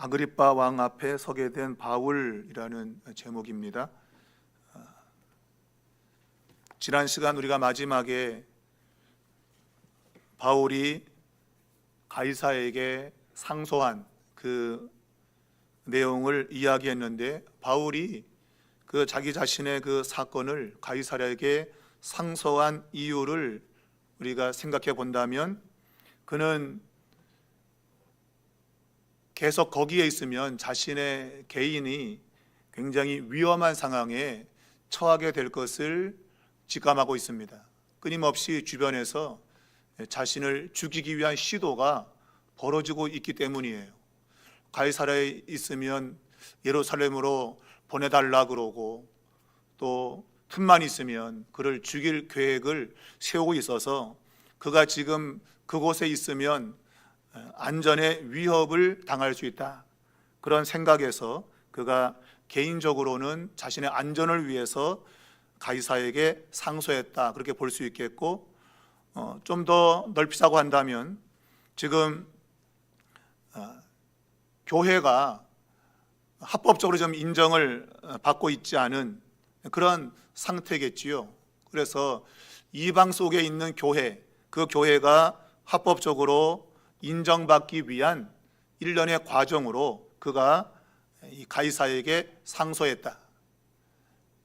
아그리빠 왕 앞에 서게 된 바울이라는 제목입니다. 지난 시간 우리가 마지막에 바울이 가이사에게 상소한 그 내용을 이야기했는데, 바울이 그 자기 자신의 그 사건을 가이사에게 상소한 이유를 우리가 생각해 본다면, 그는 계속 거기에 있으면 자신의 개인이 굉장히 위험한 상황에 처하게 될 것을 직감하고 있습니다. 끊임없이 주변에서 자신을 죽이기 위한 시도가 벌어지고 있기 때문이에요. 가이사랴에 있으면 예루살렘으로 보내달라 그러고, 또 틈만 있으면 그를 죽일 계획을 세우고 있어서 그가 지금 그곳에 있으면 안전에 위협을 당할 수 있다, 그런 생각에서 그가 개인적으로는 자신의 안전을 위해서 가이사에게 상소했다, 그렇게 볼 수 있겠고, 좀 더 넓히자고 한다면 지금 교회가 합법적으로 좀 인정을 받고 있지 않은 그런 상태겠지요. 그래서 이방 속에 있는 교회, 그 교회가 합법적으로 인정받기 위한 일련의 과정으로 그가 이 가이사에게 상소했다.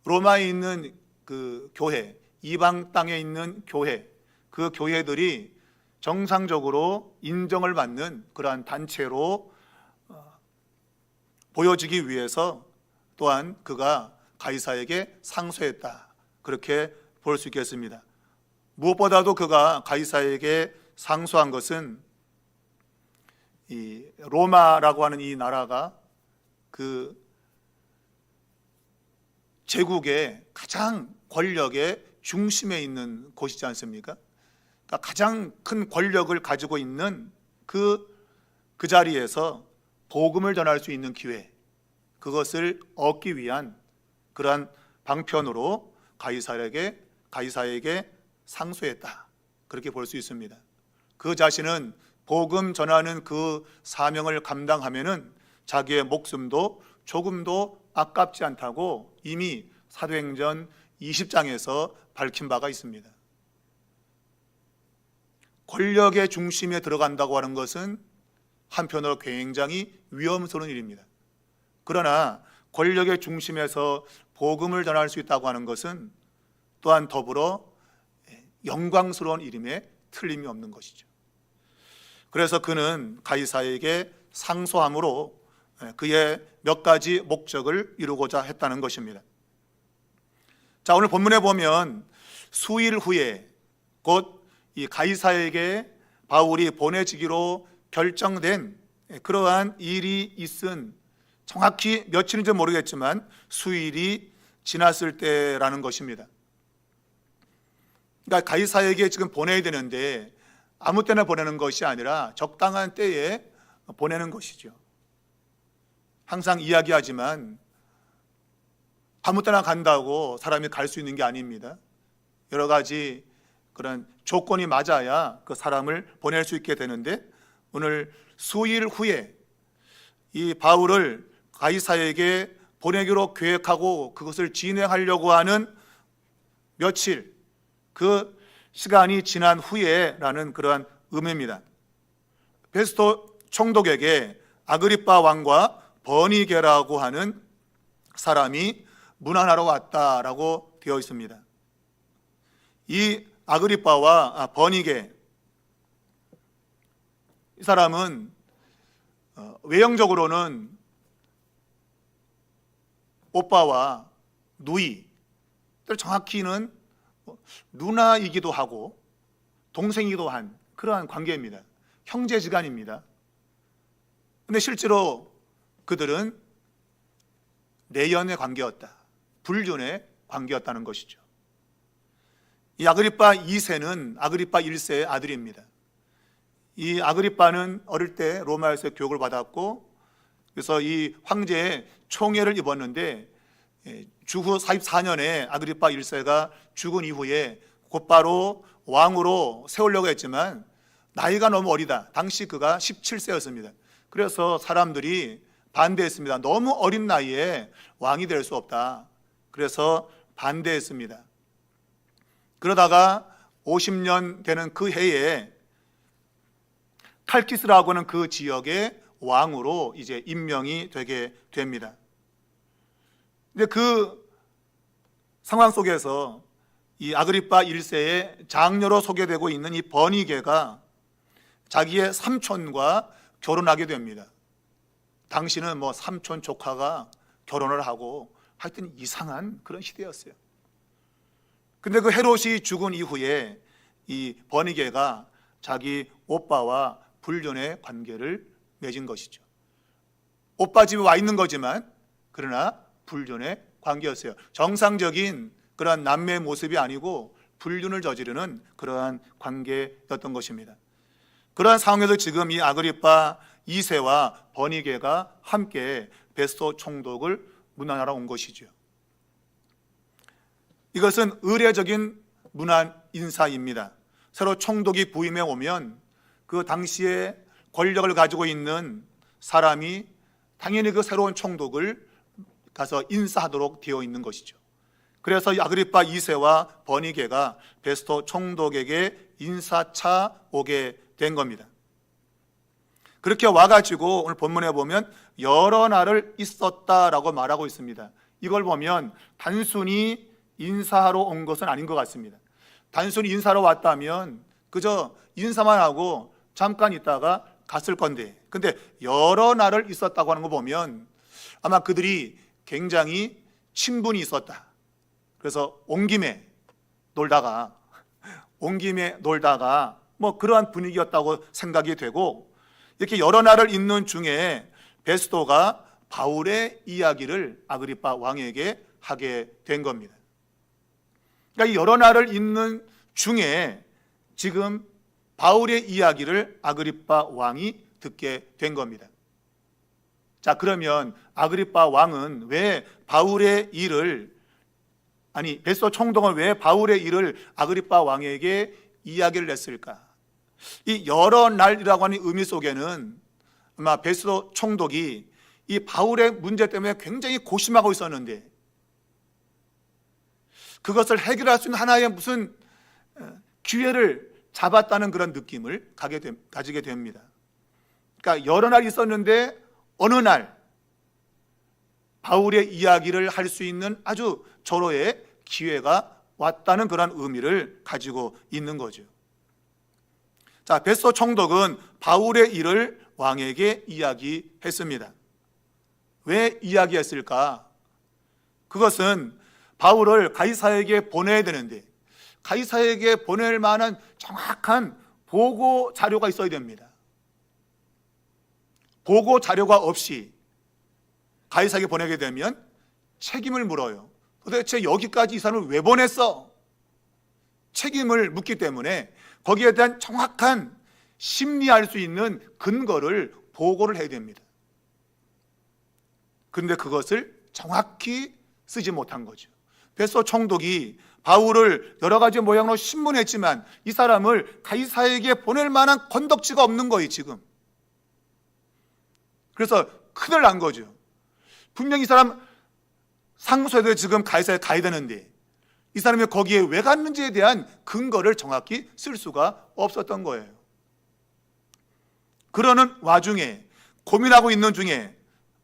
로마에 있는 그 교회, 이방 땅에 있는 교회, 그 교회들이 정상적으로 인정을 받는 그러한 단체로 보여지기 위해서 또한 그가 가이사에게 상소했다, 그렇게 볼 수 있겠습니다. 무엇보다도 그가 가이사에게 상소한 것은 이 로마라고 하는 이 나라가 그 제국의 가장 권력의 중심에 있는 곳이지 않습니까? 그러니까 가장 큰 권력을 가지고 있는 그 자리에서 복음을 전할 수 있는 기회, 그것을 얻기 위한 그러한 방편으로 가이사에게 상소했다, 그렇게 볼 수 있습니다. 그 자신은 복음 전하는 그 사명을 감당하면은 자기의 목숨도 조금도 아깝지 않다고 이미 사도행전 20장에서 밝힌 바가 있습니다. 권력의 중심에 들어간다고 하는 것은 한편으로 굉장히 위험스러운 일입니다. 그러나 권력의 중심에서 복음을 전할 수 있다고 하는 것은 또한 더불어 영광스러운 일임에 틀림이 없는 것이죠. 그래서 그는 가이사에게 상소함으로 그의 몇 가지 목적을 이루고자 했다는 것입니다. 자, 오늘 본문에 보면 수일 후에 곧 이 가이사에게 바울이 보내지기로 결정된 그러한 일이 있은, 정확히 며칠인지 모르겠지만 수일이 지났을 때라는 것입니다. 그러니까 가이사에게 지금 보내야 되는데 아무 때나 보내는 것이 아니라 적당한 때에 보내는 것이죠. 항상 이야기하지만 아무 때나 간다고 사람이 갈 수 있는 게 아닙니다. 여러 가지 그런 조건이 맞아야 그 사람을 보낼 수 있게 되는데, 오늘 수일 후에 이 바울을 가이사에게 보내기로 계획하고 그것을 진행하려고 하는 며칠, 그 시간이 지난 후에라는 그러한 의미입니다. 베스토 총독에게 아그리빠 왕과 버니게라고 하는 사람이 문안하러 왔다라고 되어 있습니다. 이 아그리빠와 버니게, 이 사람은 외형적으로는 오빠와 누이, 정확히는 누나이기도 하고 동생이기도 한 그러한 관계입니다. 형제지간입니다. 그런데 실제로 그들은 내연의 관계였다, 불륜의 관계였다는 것이죠. 이 아그리빠 2세는 아그리빠 1세의 아들입니다. 이 아그리빠는 어릴 때 로마에서 교육을 받았고, 그래서 이 황제의 총애를 입었는데 주후 44년에 아그리빠 1세가 죽은 이후에 곧바로 왕으로 세우려고 했지만 나이가 너무 어리다. 당시 그가 17세였습니다. 그래서 사람들이 반대했습니다. 너무 어린 나이에 왕이 될 수 없다. 그래서 반대했습니다. 그러다가 50년 되는 그 해에 칼키스라고 하는 그 지역의 왕으로 이제 임명이 되게 됩니다. 근데 그 상황 속에서 이 아그리파 1세의 장녀로 소개되고 있는 이 버니게가 자기의 삼촌과 결혼하게 됩니다. 당시는 뭐 삼촌 조카가 결혼을 하고 하여튼 이상한 그런 시대였어요. 근데 그 헤롯이 죽은 이후에 이 버니게가 자기 오빠와 불륜의 관계를 맺은 것이죠. 오빠 집에 와 있는 거지만 그러나 불륜의 관계였어요. 정상적인 그러한 남매의 모습이 아니고 불륜을 저지르는 그러한 관계였던 것입니다. 그러한 상황에서 지금 이 아그리파 2세와 버니게가 함께 베스도 총독을 문안하러 온 것이죠. 이것은 의례적인 문안 인사입니다. 새로 총독이 부임해 오면 그 당시에 권력을 가지고 있는 사람이 당연히 그 새로운 총독을 가서 인사하도록 되어 있는 것이죠. 그래서 아그리파 2세와 버니게가 베스도 총독에게 인사차 오게 된 겁니다. 그렇게 와가지고 오늘 본문에 보면 여러 날을 있었다라고 말하고 있습니다. 이걸 보면 단순히 인사하러 온 것은 아닌 것 같습니다. 단순히 인사하러 왔다면 그저 인사만 하고 잠깐 있다가 갔을 건데, 근데 여러 날을 있었다고 하는 거 보면 아마 그들이 굉장히 친분이 있었다. 그래서 온 김에 놀다가 뭐 그러한 분위기였다고 생각이 되고, 이렇게 여러 날을 있는 중에 베스도가 바울의 이야기를 아그리파 왕에게 하게 된 겁니다. 그러니까 여러 날을 있는 중에 지금 바울의 이야기를 아그리파 왕이 듣게 된 겁니다. 자, 그러면 아그리파 왕은 왜 바울의 일을, 베스도 총독은 왜 바울의 일을 아그리파 왕에게 이야기를 했을까? 이 여러 날이라고 하는 의미 속에는 아마 베스도 총독이 이 바울의 문제 때문에 굉장히 고심하고 있었는데 그것을 해결할 수 있는 하나의 무슨 기회를 잡았다는 그런 느낌을 가지게 됩니다. 그러니까 여러 날 있었는데 어느 날 바울의 이야기를 할 수 있는 아주 절호의 기회가 왔다는 그런 의미를 가지고 있는 거죠. 자, 베스도 총독은 바울의 일을 왕에게 이야기했습니다. 왜 이야기했을까? 그것은 바울을 가이사에게 보내야 되는데 가이사에게 보낼 만한 정확한 보고 자료가 있어야 됩니다. 보고 자료가 없이 가이사에게 보내게 되면 책임을 물어요. 도대체 여기까지 이 사람을 왜 보냈어? 책임을 묻기 때문에 거기에 대한 정확한 심리할 수 있는 근거를 보고를 해야 됩니다. 그런데 그것을 정확히 쓰지 못한 거죠. 베스도 총독이 바울을 여러 가지 모양으로 신문했지만 이 사람을 가이사에게 보낼 만한 건덕지가 없는 거예요, 지금. 그래서 큰일 난 거죠. 분명히 이 사람 상소해도 지금 가이사에 가야 되는데 이 사람이 거기에 왜 갔는지에 대한 근거를 정확히 쓸 수가 없었던 거예요. 그러는 와중에 고민하고 있는 중에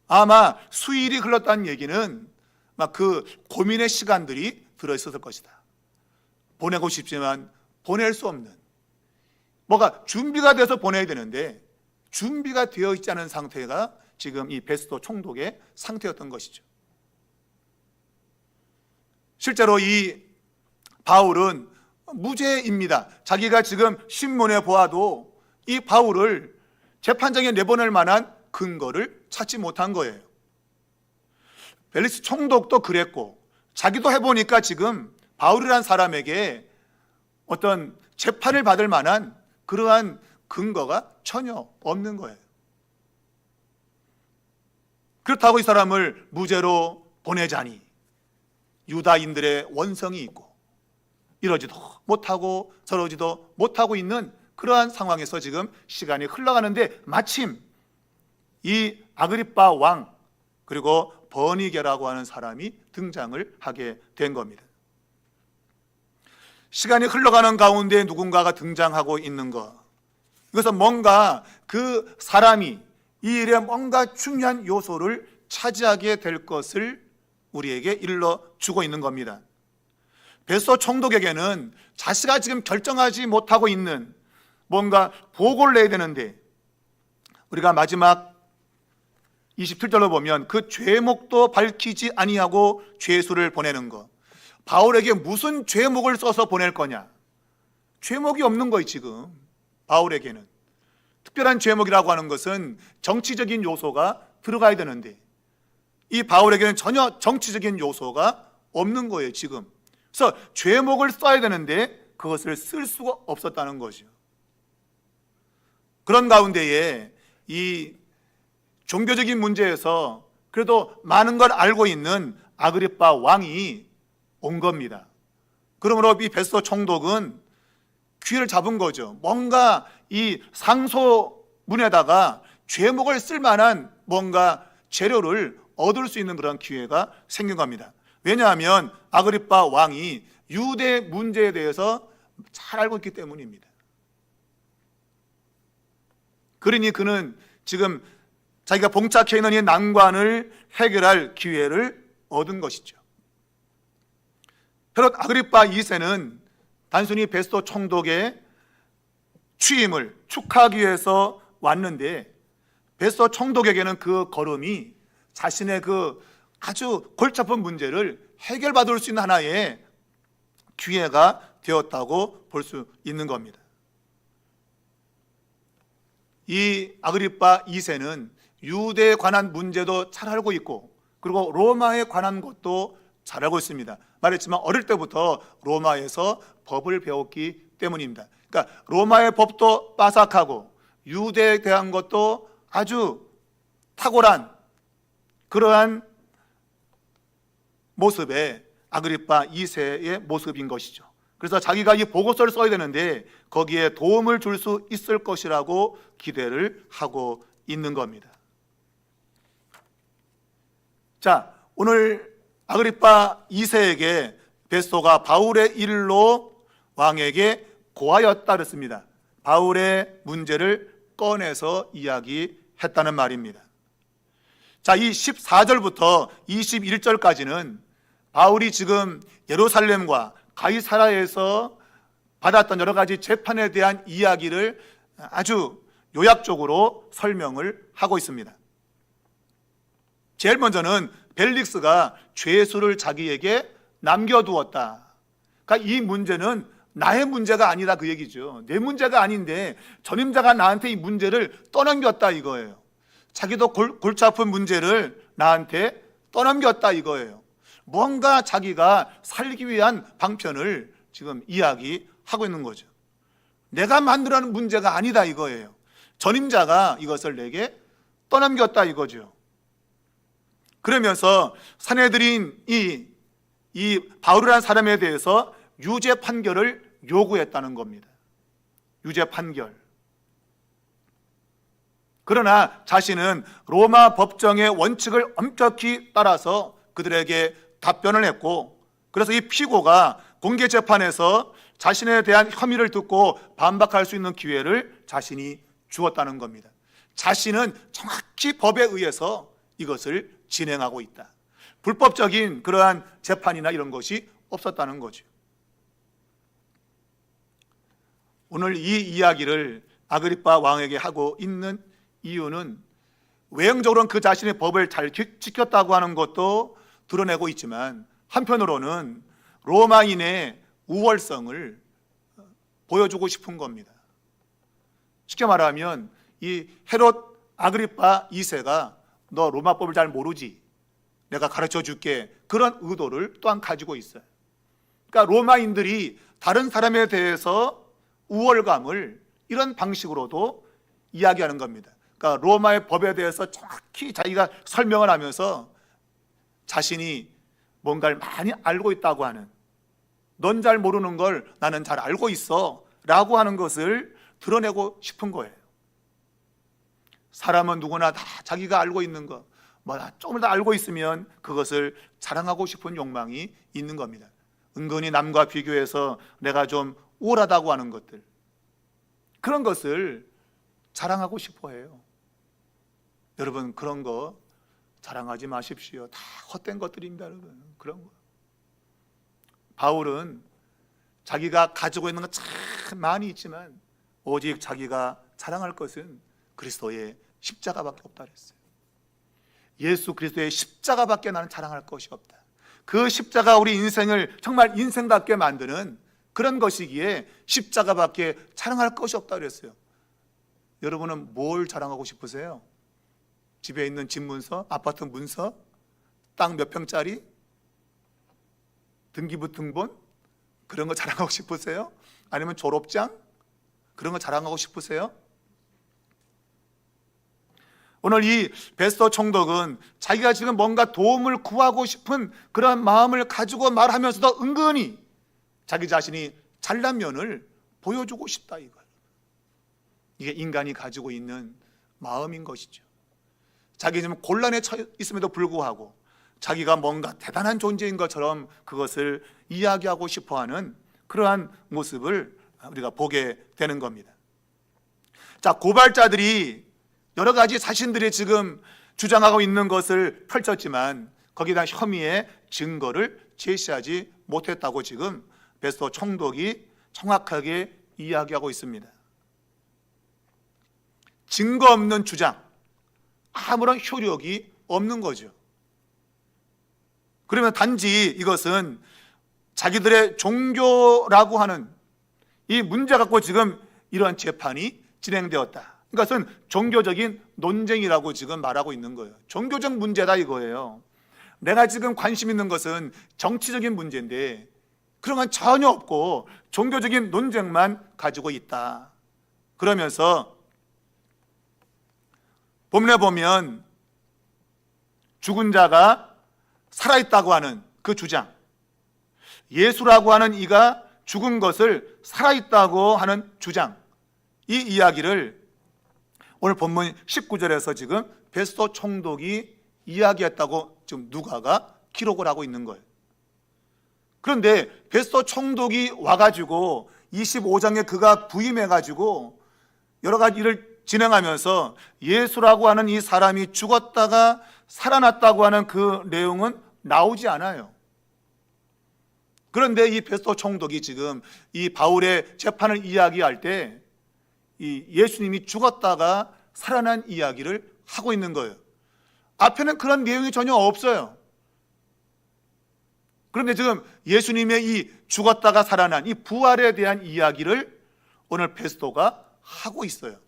아마 수일이 흘렀다는 얘기는 막 그 고민의 시간들이 들어있었을 것이다. 보내고 싶지만 보낼 수 없는, 뭐가 준비가 돼서 보내야 되는데 준비가 되어 있지 않은 상태가 지금 이 베스도 총독의 상태였던 것이죠. 실제로 이 바울은 무죄입니다. 자기가 지금 신문에 보아도 이 바울을 재판장에 내보낼 만한 근거를 찾지 못한 거예요. 벨리스 총독도 그랬고 자기도 해보니까 지금 바울이라는 사람에게 어떤 재판을 받을 만한 그러한 근거가 전혀 없는 거예요. 그렇다고 이 사람을 무죄로 보내자니 유다인들의 원성이 있고 이러지도 못하고 저러지도 못하고 있는 그러한 상황에서 지금 시간이 흘러가는데 마침 이 아그리빠 왕 그리고 버니게라고 하는 사람이 등장을 하게 된 겁니다. 시간이 흘러가는 가운데 누군가가 등장하고 있는 것, 이것은 뭔가 그 사람이 이 일에 뭔가 중요한 요소를 차지하게 될 것을 우리에게 일러주고 있는 겁니다. 베소 총독에게는 자신가 지금 결정하지 못하고 있는 뭔가 보고를 내야 되는데, 우리가 마지막 27절로 보면 그 죄목도 밝히지 아니하고 죄수를 보내는 것. 바울에게 무슨 죄목을 써서 보낼 거냐? 죄목이 없는 거예요. 지금 바울에게는 특별한 죄목이라고 하는 것은 정치적인 요소가 들어가야 되는데, 이 바울에게는 전혀 정치적인 요소가 없는 거예요. 지금. 그래서 죄목을 써야 되는데 그것을 쓸 수가 없었다는 거죠. 그런 가운데에 이 종교적인 문제에서 그래도 많은 걸 알고 있는 아그리빠 왕이 온 겁니다. 그러므로 이 베소 총독은 귀를 잡은 거죠. 뭔가 이 상소문에다가 죄목을 쓸 만한 뭔가 재료를 얻을 수 있는 그런 기회가 생긴 겁니다. 왜냐하면 아그리빠 왕이 유대 문제에 대해서 잘 알고 있기 때문입니다. 그러니 그는 지금 자기가 봉착해 있는 이 난관을 해결할 기회를 얻은 것이죠. 헤롯 아그리빠 2세는 단순히 베소 총독의 취임을 축하하기 위해서 왔는데, 베소 총독에게는 그 걸음이 자신의 그 아주 골치 아픈 문제를 해결받을 수 있는 하나의 기회가 되었다고 볼 수 있는 겁니다. 이 아그리빠 2세는 유대에 관한 문제도 잘 알고 있고, 그리고 로마에 관한 것도 잘 알고 있습니다. 말했지만 어릴 때부터 로마에서 법을 배웠기 때문입니다. 그러니까 로마의 법도 빠삭하고 유대에 대한 것도 아주 탁월한 그러한 모습의 아그리빠 2세의 모습인 것이죠. 그래서 자기가 이 보고서를 써야 되는데 거기에 도움을 줄 수 있을 것이라고 기대를 하고 있는 겁니다. 자, 오늘 아그리빠 2세에게 베소가 바울의 일로 왕에게 고하였다 그랬습니다. 바울의 문제를 꺼내서 이야기했다는 말입니다. 자, 이 14절부터 21절까지는 바울이 지금 예루살렘과 가이사라에서 받았던 여러 가지 재판에 대한 이야기를 아주 요약적으로 설명을 하고 있습니다. 제일 먼저는 벨릭스가 죄수를 자기에게 남겨두었다. 그러니까 이 문제는 나의 문제가 아니다 그 얘기죠. 내 문제가 아닌데 전임자가 나한테 이 문제를 떠넘겼다 이거예요. 자기도 골치 아픈 문제를 나한테 떠넘겼다 이거예요. 뭔가 자기가 살기 위한 방편을 지금 이야기하고 있는 거죠. 내가 만들어낸 문제가 아니다 이거예요. 전임자가 이것을 내게 떠넘겼다 이거죠. 그러면서 산헤드린 이 바울이라는 사람에 대해서 유죄 판결을 요구했다는 겁니다. 유죄 판결. 그러나 자신은 로마 법정의 원칙을 엄격히 따라서 그들에게 답변을 했고, 그래서 이 피고가 공개 재판에서 자신에 대한 혐의를 듣고 반박할 수 있는 기회를 자신이 주었다는 겁니다. 자신은 정확히 법에 의해서 이것을 진행하고 있다. 불법적인 그러한 재판이나 이런 것이 없었다는 거죠. 오늘 이 이야기를 아그리빠 왕에게 하고 있는 이유는 외형적으로는 그 자신의 법을 잘 지켰다고 하는 것도 드러내고 있지만, 한편으로는 로마인의 우월성을 보여주고 싶은 겁니다. 쉽게 말하면 이 헤롯 아그리빠 2세가 너 로마법을 잘 모르지? 내가 가르쳐 줄게. 그런 의도를 또한 가지고 있어요. 그러니까 로마인들이 다른 사람에 대해서 우월감을 이런 방식으로도 이야기하는 겁니다. 그러니까 로마의 법에 대해서 정확히 자기가 설명을 하면서 자신이 뭔가를 많이 알고 있다고 하는, 넌 잘 모르는 걸 나는 잘 알고 있어 라고 하는 것을 드러내고 싶은 거예요. 사람은 누구나 다 자기가 알고 있는 것, 조금 더 알고 있으면 그것을 자랑하고 싶은 욕망이 있는 겁니다. 은근히 남과 비교해서 내가 좀 우월하다고 하는 것들, 그런 것을 자랑하고 싶어 해요. 여러분, 그런 거 자랑하지 마십시오. 다 헛된 것들입니다, 여러분. 그런 거. 바울은 자기가 가지고 있는 거 참 많이 있지만 오직 자기가 자랑할 것은 그리스도의 십자가밖에 없다 그랬어요. 예수 그리스도의 십자가밖에 나는 자랑할 것이 없다. 그 십자가 우리 인생을 정말 인생답게 만드는 그런 것이기에 십자가밖에 자랑할 것이 없다 그랬어요. 여러분은 뭘 자랑하고 싶으세요? 집에 있는 집 문서, 아파트 문서, 땅 몇 평짜리, 등기부 등본, 그런 거 자랑하고 싶으세요? 아니면 졸업장, 그런 거 자랑하고 싶으세요? 오늘 이 베스도 총독은 자기가 지금 뭔가 도움을 구하고 싶은 그런 마음을 가지고 말하면서도 은근히 자기 자신이 잘난 면을 보여주고 싶다, 이거예요. 이게 인간이 가지고 있는 마음인 것이죠. 자기 지금 곤란에 처해 있음에도 불구하고 자기가 뭔가 대단한 존재인 것처럼 그것을 이야기하고 싶어하는 그러한 모습을 우리가 보게 되는 겁니다. 자, 고발자들이 여러 가지 자신들이 지금 주장하고 있는 것을 펼쳤지만 거기에 대한 혐의의 증거를 제시하지 못했다고 지금 베스도 총독이 정확하게 이야기하고 있습니다. 증거 없는 주장, 아무런 효력이 없는 거죠. 그러면 단지 이것은 자기들의 종교라고 하는 이 문제 갖고 지금 이러한 재판이 진행되었다. 이것은 종교적인 논쟁이라고 지금 말하고 있는 거예요. 종교적 문제다 이거예요. 내가 지금 관심 있는 것은 정치적인 문제인데 그런 건 전혀 없고 종교적인 논쟁만 가지고 있다. 그러면서 본문에 보면 죽은 자가 살아있다고 하는 그 주장, 예수라고 하는 이가 죽은 것을 살아있다고 하는 주장, 이 이야기를 오늘 본문 19절에서 지금 베스도 총독이 이야기했다고 지금 누가가 기록을 하고 있는 거예요. 그런데 베스도 총독이 와가지고 25장에 그가 부임해가지고 여러 가지 일을 진행하면서 예수라고 하는 이 사람이 죽었다가 살아났다고 하는 그 내용은 나오지 않아요. 그런데 이 베스도 총독이 지금 이 바울의 재판을 이야기할 때 이 예수님이 죽었다가 살아난 이야기를 하고 있는 거예요. 앞에는 그런 내용이 전혀 없어요. 그런데 지금 예수님의 이 죽었다가 살아난 이 부활에 대한 이야기를 오늘 베스도가 하고 있어요.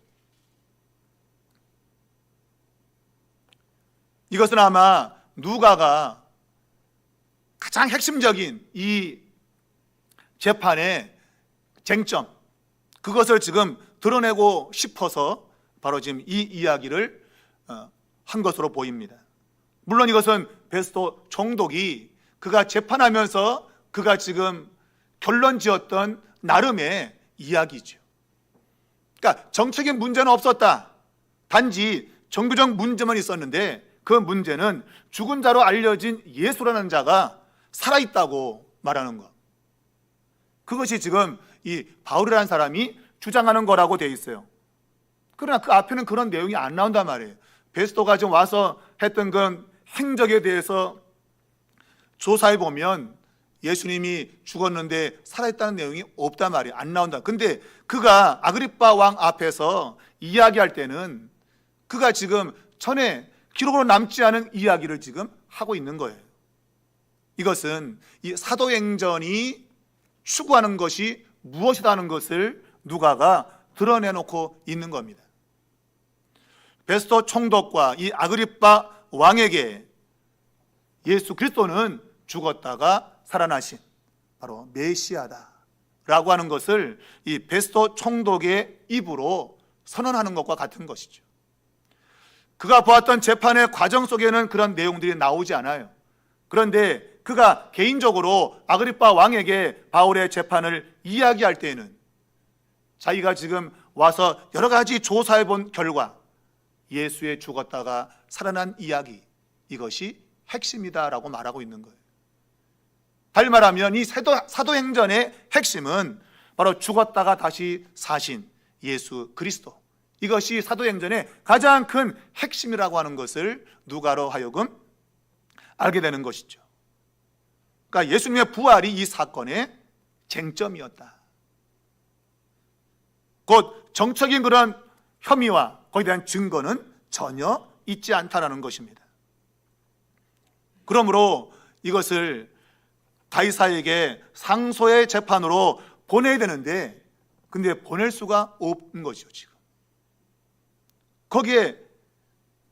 이것은 아마 누가가 가장 핵심적인 이 재판의 쟁점, 그것을 지금 드러내고 싶어서 바로 지금 이 이야기를 한 것으로 보입니다. 물론 이것은 베스도 총독이 그가 재판하면서 그가 지금 결론 지었던 나름의 이야기죠. 그러니까 정책인 문제는 없었다. 단지 종교적 문제만 있었는데 그 문제는 죽은 자로 알려진 예수라는 자가 살아있다고 말하는 것. 그것이 지금 이 바울이라는 사람이 주장하는 거라고 되어 있어요. 그러나 그 앞에는 그런 내용이 안 나온단 말이에요. 베스도가 좀 와서 했던 그런 행적에 대해서 조사해 보면 예수님이 죽었는데 살아있다는 내용이 없단 말이에요. 안 나온다. 근데 그가 아그리빠 왕 앞에서 이야기할 때는 그가 지금 전에 기록으로 남지 않은 이야기를 지금 하고 있는 거예요. 이것은 이 사도행전이 추구하는 것이 무엇이라는 것을 누가가 드러내놓고 있는 겁니다. 베스도 총독과 이 아그리빠 왕에게 예수 그리스도는 죽었다가 살아나신 바로 메시아다라고 하는 것을 이 베스도 총독의 입으로 선언하는 것과 같은 것이죠. 그가 보았던 재판의 과정 속에는 그런 내용들이 나오지 않아요. 그런데 그가 개인적으로 아그리빠 왕에게 바울의 재판을 이야기할 때에는 자기가 지금 와서 여러 가지 조사해 본 결과 예수의 죽었다가 살아난 이야기, 이것이 핵심이다라고 말하고 있는 거예요. 달리 말하면 이 사도행전의 핵심은 바로 죽었다가 다시 사신 예수 그리스도, 이것이 사도행전의 가장 큰 핵심이라고 하는 것을 누가로 하여금 알게 되는 것이죠. 그러니까 예수님의 부활이 이 사건의 쟁점이었다. 곧 정적인 그런 혐의와 거기에 대한 증거는 전혀 있지 않다라는 것입니다. 그러므로 이것을 가이사에게 상소의 재판으로 보내야 되는데, 근데 보낼 수가 없는 것이죠. 지금 거기에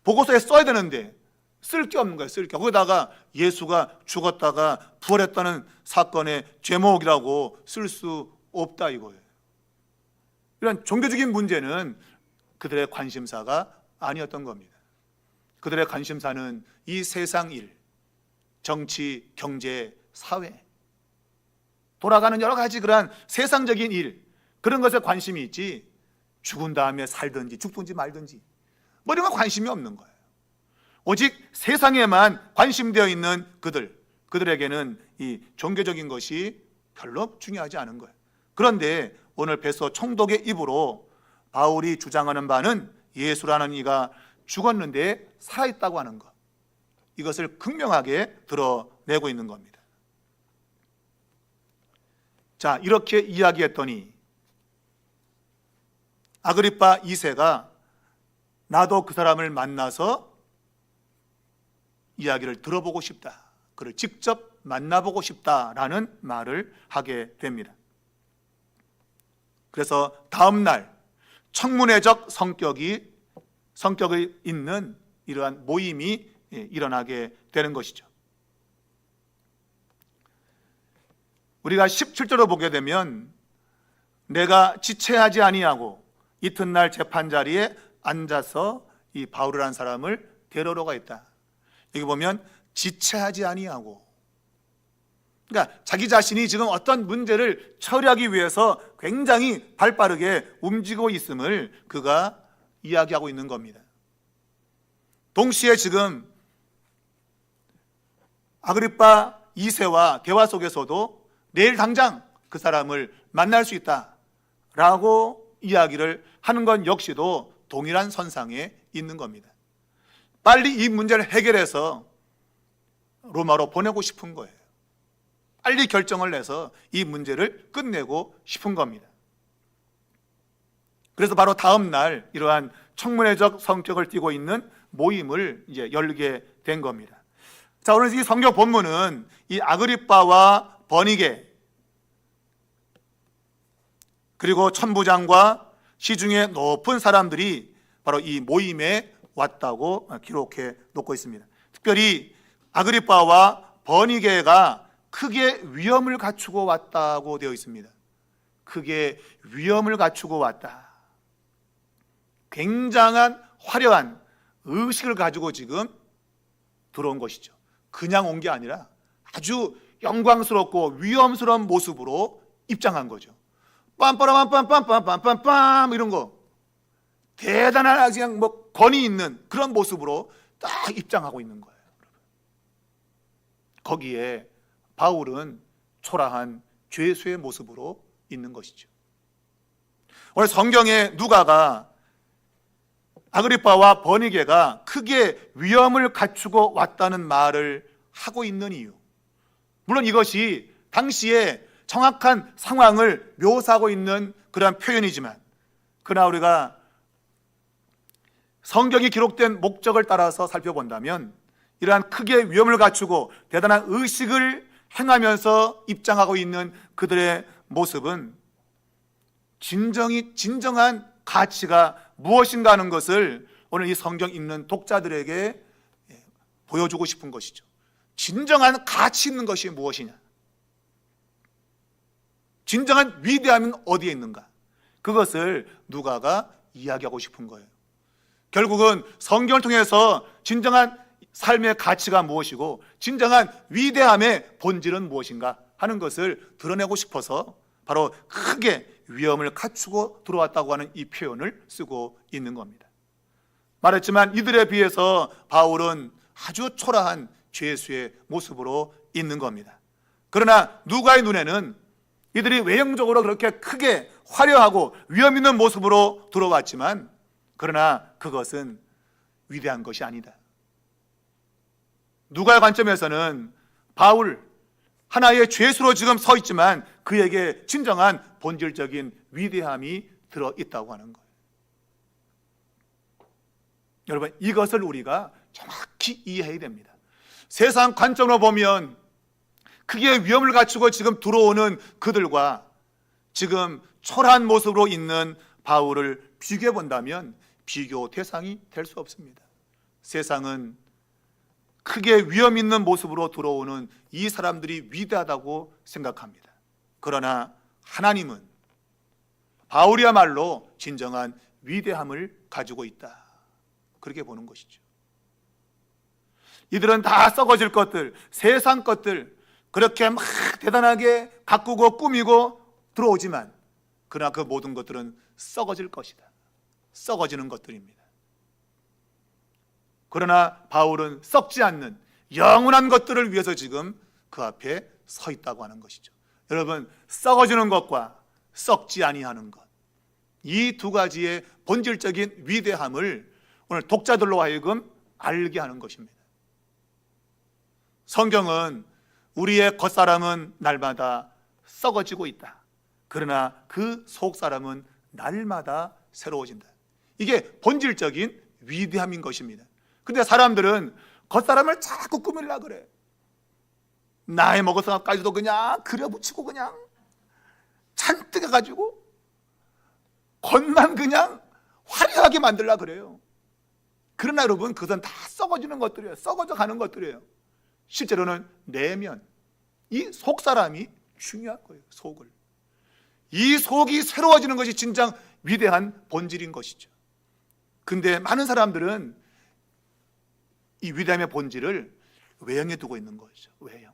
보고서에 써야 되는데 쓸 게 없는 거예요. 쓸 게. 거기다가 예수가 죽었다가 부활했다는 사건의 제목이라고 쓸 수 없다 이거예요. 이런 종교적인 문제는 그들의 관심사가 아니었던 겁니다. 그들의 관심사는 이 세상 일, 정치, 경제, 사회, 돌아가는 여러 가지 그러한 세상적인 일, 그런 것에 관심이 있지, 죽은 다음에 살든지 죽든지 말든지 뭐 이런 건 관심이 없는 거예요. 오직 세상에만 관심되어 있는 그들에게는 이 종교적인 것이 별로 중요하지 않은 거예요. 그런데 오늘 베드로 총독의 입으로 바울이 주장하는 바는 예수라는 이가 죽었는데 살아있다고 하는 것, 이것을 극명하게 드러내고 있는 겁니다. 자, 이렇게 이야기했더니 아그리파 2세가 나도 그 사람을 만나서 이야기를 들어보고 싶다, 그를 직접 만나보고 싶다라는 말을 하게 됩니다. 그래서 다음 날 청문회적 성격이 있는 이러한 모임이 일어나게 되는 것이죠. 우리가 17절을 보게 되면 내가 지체하지 아니하고 이튿날 재판 자리에 앉아서 이 바울이라는 사람을 데려오러가 있다. 여기 보면 지체하지 아니하고, 그러니까 자기 자신이 지금 어떤 문제를 처리하기 위해서 굉장히 발빠르게 움직이고 있음을 그가 이야기하고 있는 겁니다. 동시에 지금 아그리파 2세와 대화 속에서도 내일 당장 그 사람을 만날 수 있다라고 이야기를 하는 건 역시도 동일한 선상에 있는 겁니다. 빨리 이 문제를 해결해서 로마로 보내고 싶은 거예요. 빨리 결정을 내서 이 문제를 끝내고 싶은 겁니다. 그래서 바로 다음 날 이러한 청문회적 성격을 띠고 있는 모임을 이제 열게 된 겁니다. 자, 오늘 이 성경 본문은 이 아그리빠와 버니게 그리고 천부장과 시중에 높은 사람들이 바로 이 모임에 왔다고 기록해 놓고 있습니다. 특별히 아그리빠와 버니게가 크게 위험을 갖추고 왔다고 되어 있습니다. 크게 위험을 갖추고 왔다. 굉장한 화려한 의식을 가지고 지금 들어온 것이죠. 그냥 온 게 아니라 아주 영광스럽고 위험스러운 모습으로 입장한 거죠. 빰빠라빰빰빰빰빰빰빰 이런 거 대단한 그냥 뭐 권위 있는 그런 모습으로 딱 입장하고 있는 거예요. 거기에 바울은 초라한 죄수의 모습으로 있는 것이죠. 오늘 성경에 누가가 아그리빠와 버니게가 크게 위험을 갖추고 왔다는 말을 하고 있는 이유, 물론 이것이 당시에 정확한 상황을 묘사하고 있는 그러한 표현이지만, 그러나 우리가 성경이 기록된 목적을 따라서 살펴본다면 이러한 크게 위험을 갖추고 대단한 의식을 행하면서 입장하고 있는 그들의 모습은 진정한 가치가 무엇인가 하는 것을 오늘 이 성경 읽는 독자들에게 보여주고 싶은 것이죠. 진정한 가치 있는 것이 무엇이냐, 진정한 위대함은 어디에 있는가, 그것을 누가가 이야기하고 싶은 거예요. 결국은 성경을 통해서 진정한 삶의 가치가 무엇이고 진정한 위대함의 본질은 무엇인가 하는 것을 드러내고 싶어서 바로 크게 위험을 갖추고 들어왔다고 하는 이 표현을 쓰고 있는 겁니다. 말했지만 이들에 비해서 바울은 아주 초라한 죄수의 모습으로 있는 겁니다. 그러나 누가의 눈에는 이들이 외형적으로 그렇게 크게 화려하고 위험 있는 모습으로 들어왔지만, 그러나 그것은 위대한 것이 아니다. 누가의 관점에서는 바울 하나의 죄수로 지금 서 있지만 그에게 진정한 본질적인 위대함이 들어있다고 하는 거예요. 여러분, 이것을 우리가 정확히 이해해야 됩니다. 세상 관점으로 보면 크게 위험을 갖추고 지금 들어오는 그들과 지금 초라한 모습으로 있는 바울을 비교해 본다면 비교 대상이 될 수 없습니다. 세상은 크게 위험 있는 모습으로 들어오는 이 사람들이 위대하다고 생각합니다. 그러나 하나님은 바울이야말로 진정한 위대함을 가지고 있다, 그렇게 보는 것이죠. 이들은 다 썩어질 것들, 세상 것들 그렇게 막 대단하게 가꾸고 꾸미고 들어오지만, 그러나 그 모든 것들은 썩어질 것이다. 썩어지는 것들입니다. 그러나 바울은 썩지 않는 영원한 것들을 위해서 지금 그 앞에 서 있다고 하는 것이죠. 여러분, 썩어지는 것과 썩지 아니하는 것, 이 두 가지의 본질적인 위대함을 오늘 독자들로 하여금 알게 하는 것입니다. 성경은 우리의 겉사람은 날마다 썩어지고 있다, 그러나 그 속사람은 날마다 새로워진다. 이게 본질적인 위대함인 것입니다. 근데 사람들은 겉사람을 자꾸 꾸밀려고 그래. 나이 먹어서까지도 그냥 그려붙이고 그냥 잔뜩 해가지고 겉만 그냥 화려하게 만들려고 그래요. 그러나 여러분, 그것은 다 썩어지는 것들이에요. 썩어져 가는 것들이에요. 실제로는 내면, 이 속사람이 중요한 거예요. 속을. 이 속이 새로워지는 것이 진정 위대한 본질인 것이죠. 근데 많은 사람들은 이 위대함의 본질을 외형에 두고 있는 거죠. 외형.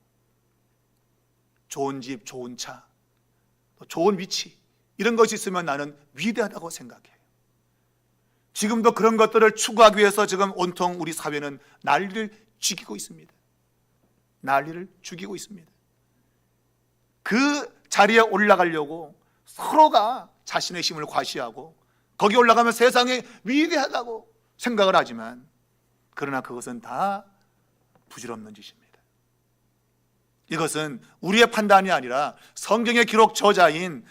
좋은 집, 좋은 차, 좋은 위치, 이런 것이 있으면 나는 위대하다고 생각해요. 지금도 그런 것들을 추구하기 위해서 지금 온통 우리 사회는 난리를 죽이고 있습니다. 난리를 죽이고 있습니다. 그 자리에 올라가려고 서로가 자신의 힘을 과시하고 거기 올라가면 세상에 위대하다고 생각을 하지만, 그러나 그것은 다 부질없는 짓입니다. 이것은 우리의 판단이 아니라 성경의 기록 저자인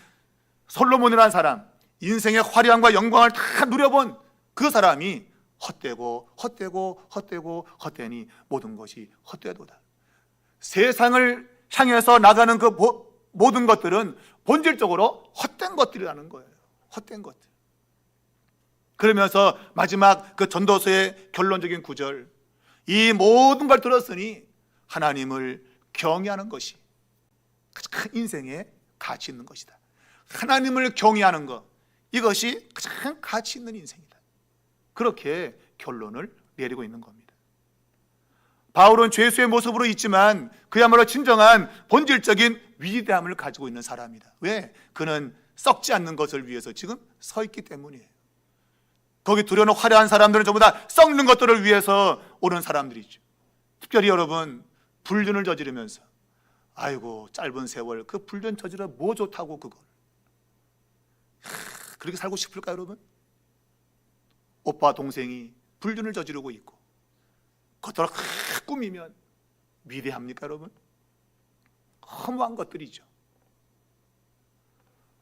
솔로몬이라는 사람, 인생의 화려함과 영광을 다 누려본 그 사람이 헛되고 헛되고 헛되고 헛되니 모든 것이 헛되도다. 세상을 향해서 나가는 그 모든 것들은 본질적으로 헛된 것들이라는 거예요. 헛된 것들. 그러면서 마지막 그 전도서의 결론적인 구절, 이 모든 걸 들었으니 하나님을 경외하는 것이 가장 인생에 가치 있는 것이다. 하나님을 경외하는 것, 이것이 가장 가치 있는 인생이다. 그렇게 결론을 내리고 있는 겁니다. 바울은 죄수의 모습으로 있지만 그야말로 진정한 본질적인 위대함을 가지고 있는 사람이다. 왜? 그는 썩지 않는 것을 위해서 지금 서 있기 때문이에요. 거기 들여놓은 화려한 사람들은 전부 다 썩는 것들을 위해서 오는 사람들이죠. 특별히 여러분, 불륜을 저지르면서 아이고 짧은 세월 그 불륜 저지르 뭐 좋다고 그걸 그렇게 살고 싶을까요 여러분? 오빠 동생이 불륜을 저지르고 있고 겉으로 꾸미면 위대합니까 여러분? 허무한 것들이죠.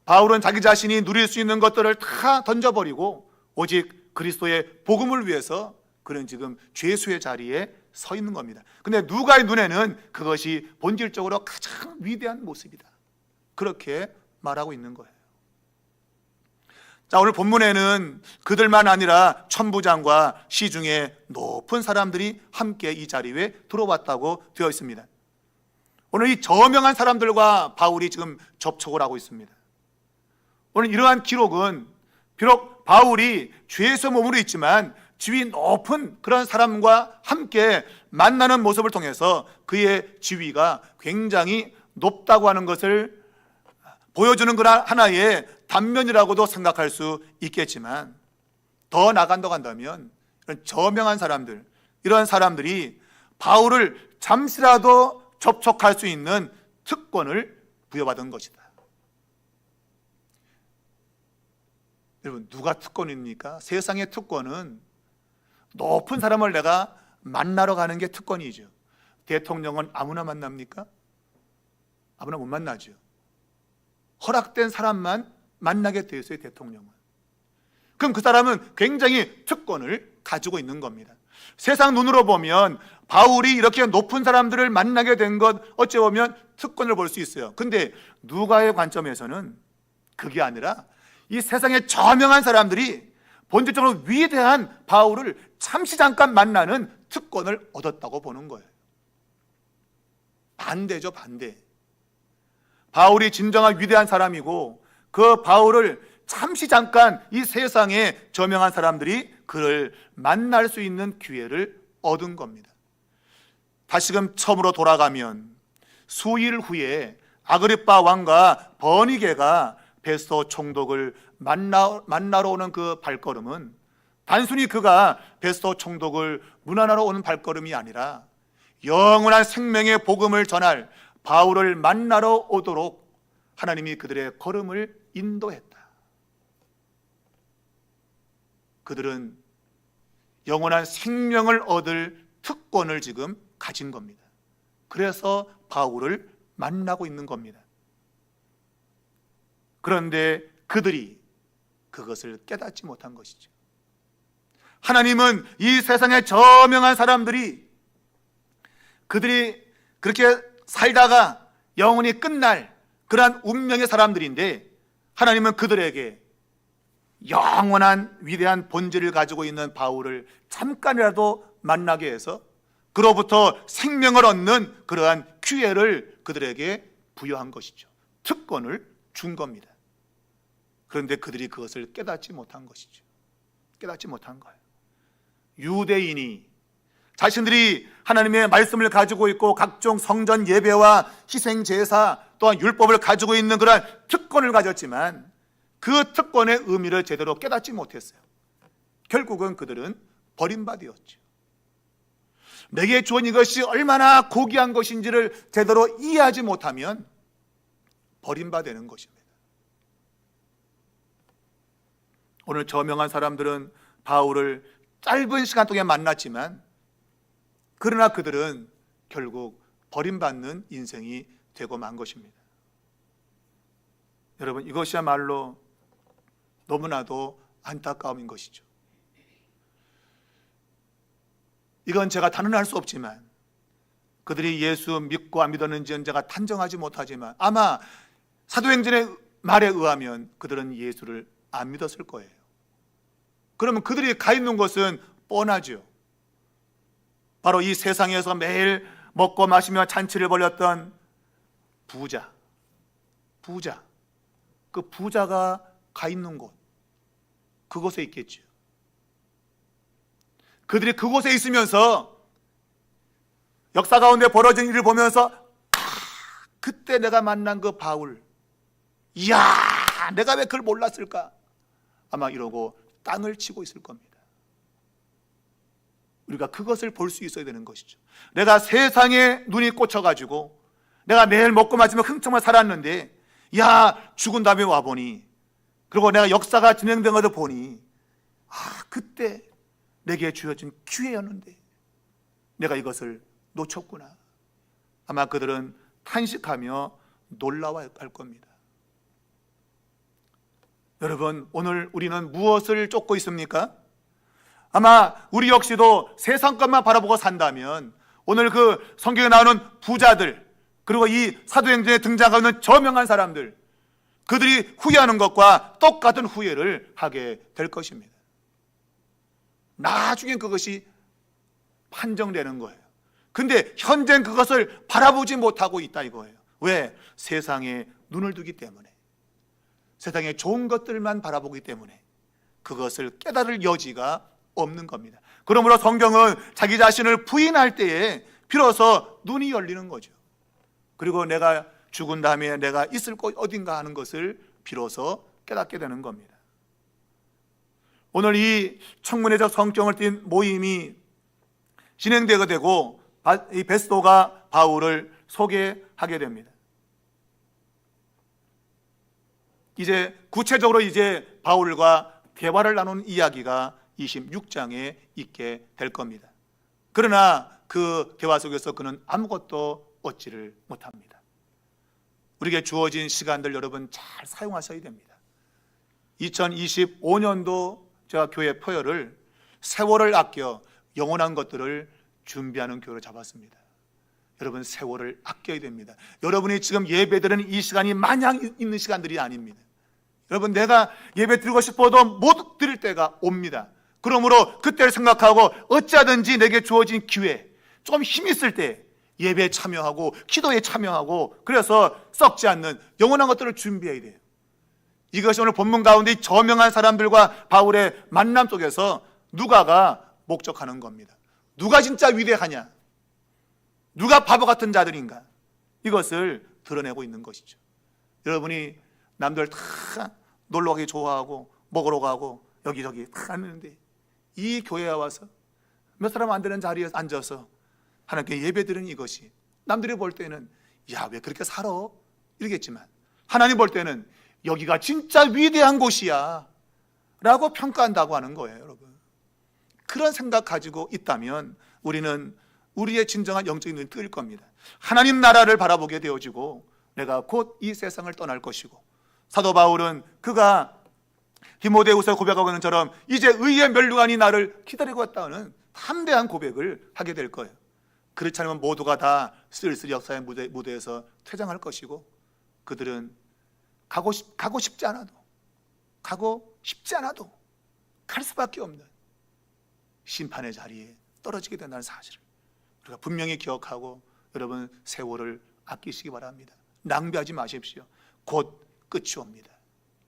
바울은 자기 자신이 누릴 수 있는 것들을 다 던져버리고 오직 그리스도의 복음을 위해서 그는 지금 죄수의 자리에 서 있는 겁니다. 근데 누가의 눈에는 그것이 본질적으로 가장 위대한 모습이다, 그렇게 말하고 있는 거예요. 자, 오늘 본문에는 그들만 아니라 천부장과 시중에 높은 사람들이 함께 이 자리에 들어왔다고 되어 있습니다. 오늘 이 저명한 사람들과 바울이 지금 접촉을 하고 있습니다. 오늘 이러한 기록은 비록 바울이 죄수의 몸으로 있지만 지위 높은 그런 사람과 함께 만나는 모습을 통해서 그의 지위가 굉장히 높다고 하는 것을 보여주는 그런 하나의 단면이라고도 생각할 수 있겠지만, 더 나간다고 한다면 이런 저명한 사람들, 이런 사람들이 바울을 잠시라도 접촉할 수 있는 특권을 부여받은 것이다. 여러분, 누가 특권입니까? 세상의 특권은 높은 사람을 내가 만나러 가는 게 특권이죠. 대통령은 아무나 만납니까? 아무나 못 만나죠. 허락된 사람만 만나게 되어 있어요, 대통령은. 그럼 그 사람은 굉장히 특권을 가지고 있는 겁니다. 세상 눈으로 보면 바울이 이렇게 높은 사람들을 만나게 된 것, 어찌 보면 특권을 볼 수 있어요. 근데 누가의 관점에서는 그게 아니라 이 세상의 저명한 사람들이 본질적으로 위대한 바울을 잠시 잠깐 만나는 특권을 얻었다고 보는 거예요. 반대죠, 반대. 바울이 진정한 위대한 사람이고 그 바울을 잠시 잠깐 이 세상에 저명한 사람들이 그를 만날 수 있는 기회를 얻은 겁니다. 다시금 처음으로 돌아가면 수일 후에 아그리빠 왕과 버니게가 베스도 총독을 만나러 오는 그 발걸음은 단순히 그가 베스도 총독을 문안하러 오는 발걸음이 아니라 영원한 생명의 복음을 전할 바울을 만나러 오도록 하나님이 그들의 걸음을 인도했다. 그들은 영원한 생명을 얻을 특권을 지금 가진 겁니다. 그래서 바울을 만나고 있는 겁니다. 그런데 그들이 그것을 깨닫지 못한 것이죠. 하나님은 이 세상의 저명한 사람들이 그들이 그렇게 살다가 영원히 끝날 그러한 운명의 사람들인데 하나님은 그들에게 영원한 위대한 본질을 가지고 있는 바울을 잠깐이라도 만나게 해서 그로부터 생명을 얻는 그러한 기회를 그들에게 부여한 것이죠. 특권을 준 겁니다. 그런데 그들이 그것을 깨닫지 못한 것이죠. 깨닫지 못한 거예요. 유대인이 자신들이 하나님의 말씀을 가지고 있고 각종 성전 예배와 희생 제사 또한 율법을 가지고 있는 그러한 특권을 가졌지만 그 특권의 의미를 제대로 깨닫지 못했어요. 결국은 그들은 버림받았죠. 내게 주어진 이것이 얼마나 고귀한 것인지를 제대로 이해하지 못하면 버림받는 것입니다. 오늘 저명한 사람들은 바울을 짧은 시간 동안 만났지만 그러나 그들은 결국 버림받는 인생이 되고 만 것입니다. 여러분, 이것이야말로 너무나도 안타까움인 것이죠. 이건 제가 단언할 수 없지만 그들이 예수 믿고 안 믿었는지는 제가 단정하지 못하지만 아마 사도행전의 말에 의하면 그들은 예수를 안 믿었을 거예요. 그러면 그들이 가 있는 것은 뻔하죠. 바로 이 세상에서 매일 먹고 마시며 잔치를 벌였던 부자, 그 부자가 가 있는 곳, 그곳에 있겠죠. 그들이 그곳에 있으면서 역사 가운데 벌어진 일을 보면서 그때 내가 만난 그 바울, 이야, 내가 왜 그걸 몰랐을까? 아마 이러고 땅을 치고 있을 겁니다. 우리가 그것을 볼 수 있어야 되는 것이죠. 내가 세상에 눈이 꽂혀가지고 내가 매일 먹고 마시며 흥청만 살았는데 야, 죽은 다음에 와보니, 그리고 내가 역사가 진행된 것을 보니 그때 내게 주어진 기회였는데 내가 이것을 놓쳤구나. 아마 그들은 탄식하며 놀라워할 겁니다. 여러분, 오늘 우리는 무엇을 쫓고 있습니까? 아마 우리 역시도 세상 것만 바라보고 산다면 오늘 그 성경에 나오는 부자들, 그리고 이 사도행전에 등장하는 저명한 사람들, 그들이 후회하는 것과 똑같은 후회를 하게 될 것입니다. 나중엔 그것이 판정되는 거예요. 근데 현재는 그것을 바라보지 못하고 있다 이거예요. 왜? 세상에 눈을 두기 때문에, 세상에 좋은 것들만 바라보기 때문에 그것을 깨달을 여지가 없는 겁니다. 그러므로 성경은 자기 자신을 부인할 때에 비로소 눈이 열리는 거죠. 그리고 내가 죽은 다음에 내가 있을 곳 어딘가 하는 것을 비로소 깨닫게 되는 겁니다. 오늘 이 청문회적 성격을 띤 모임이 진행되게 되고 이 베스도가 바울을 소개하게 됩니다. 이제 구체적으로 이제 바울과 대화를 나눈 이야기가 26장에 있게 될 겁니다. 그러나 그 대화 속에서 그는 아무것도 얻지를 못합니다. 우리에게 주어진 시간들 여러분 잘 사용하셔야 됩니다. 2025년도 제가 교회 표어를 세월을 아껴 영원한 것들을 준비하는 교회로 잡았습니다. 여러분 세월을 아껴야 됩니다. 여러분이 지금 예배드리는 이 시간이 마냥 있는 시간들이 아닙니다. 여러분 내가 예배 드리고 싶어도 못 드릴 때가 옵니다. 그러므로 그때를 생각하고 어찌하든지 내게 주어진 기회, 좀 힘 있을 때 예배에 참여하고 기도에 참여하고 그래서 썩지 않는 영원한 것들을 준비해야 돼요. 이것이 오늘 본문 가운데 저명한 사람들과 바울의 만남 속에서 누가가 목적하는 겁니다. 누가 진짜 위대하냐? 누가 바보 같은 자들인가? 이것을 드러내고 있는 것이죠. 여러분이 남들 다 놀러 가기 좋아하고 먹으러 가고 여기저기 다 하는데 이 교회에 와서 몇 사람 안 되는 자리에 앉아서 하나님께 예배드리는 이것이 남들이 볼 때는 야, 왜 그렇게 살아? 이러겠지만 하나님 볼 때는 여기가 진짜 위대한 곳이야 라고 평가한다고 하는 거예요. 여러분 그런 생각 가지고 있다면 우리는 우리의 진정한 영적인 눈이 뜨일 겁니다. 하나님 나라를 바라보게 되어지고 내가 곧 이 세상을 떠날 것이고 사도 바울은 그가 디모데후서 고백하고 있는 것처럼 이제 의의 멸류관이 나를 기다리고 있다는 담대한 고백을 하게 될 거예요. 그렇지 않으면 모두가 다 쓸쓸히 역사의 무대에서 퇴장할 것이고 그들은 가고 싶지 않아도 갈 수밖에 없는 심판의 자리에 떨어지게 된다는 사실을 우리가 분명히 기억하고 여러분 세월을 아끼시기 바랍니다. 낭비하지 마십시오. 곧 끝이 옵니다.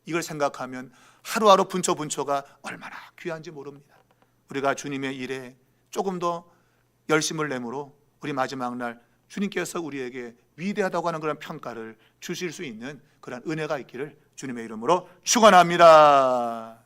이걸 생각하면 하루하루 분초가 얼마나 귀한지 모릅니다. 우리가 주님의 일에 조금 더 열심을 내므로 우리 마지막 날 주님께서 우리에게 위대하다고 하는 그런 평가를 주실 수 있는 그런 은혜가 있기를 주님의 이름으로 축원합니다.